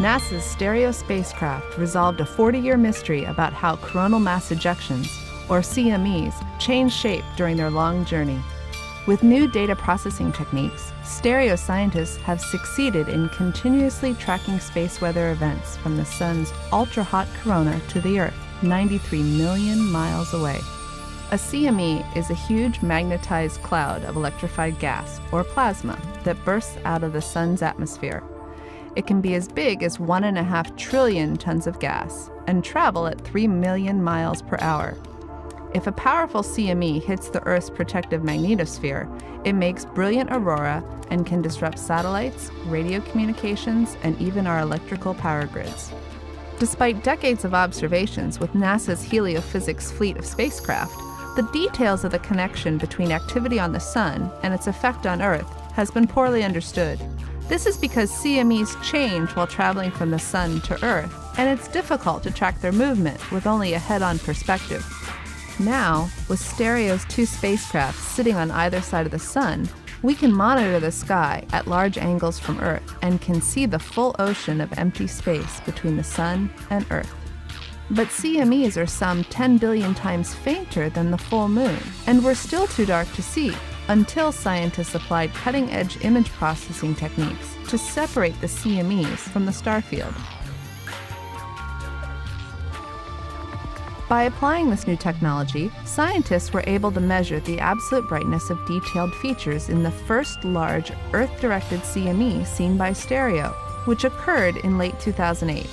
NASA's Stereo spacecraft resolved a 40-year mystery about how coronal mass ejections, or CMEs, change shape during their long journey. With new data processing techniques, Stereo scientists have succeeded in continuously tracking space weather events from the Sun's ultra-hot corona to the Earth, 93 million miles away. A CME is a huge magnetized cloud of electrified gas, or plasma, that bursts out of the Sun's atmosphere. It can be as big as 1.5 trillion tons of gas and travel at 3 million miles per hour. If a powerful CME hits the Earth's protective magnetosphere, it makes brilliant aurora and can disrupt satellites, radio communications, and even our electrical power grids. Despite decades of observations with NASA's heliophysics fleet of spacecraft, the details of the connection between activity on the Sun and its effect on Earth has been poorly understood. This is because CMEs change while traveling from the Sun to Earth, and it's difficult to track their movement with only a head-on perspective. Now, with Stereo's 2 spacecraft sitting on either side of the Sun, we can monitor the sky at large angles from Earth and can see the full ocean of empty space between the Sun and Earth. But CMEs are some 10 billion times fainter than the full moon, and were still too dark to see until scientists applied cutting-edge image processing techniques to separate the CMEs from the star field. By applying this new technology, scientists were able to measure the absolute brightness of detailed features in the first large Earth-directed CME seen by Stereo, which occurred in late 2008.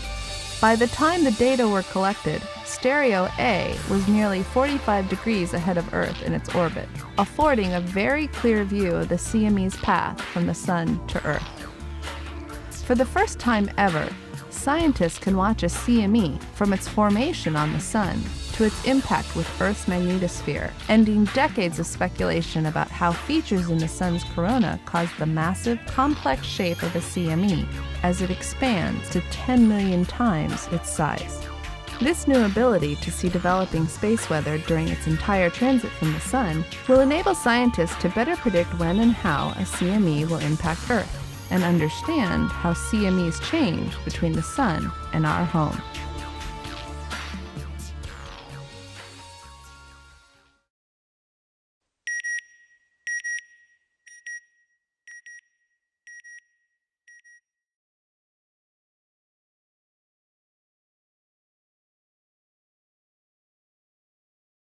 By the time the data were collected, Stereo A was nearly 45 degrees ahead of Earth in its orbit, affording a very clear view of the CME's path from the Sun to Earth. For the first time ever, scientists can watch a CME from its formation on the Sun to its impact with Earth's magnetosphere, ending decades of speculation about how features in the Sun's corona cause the massive, complex shape of a CME as it expands to 10 million times its size. This new ability to see developing space weather during its entire transit from the Sun will enable scientists to better predict when and how a CME will impact Earth, and understand how CMEs change between the Sun and our home.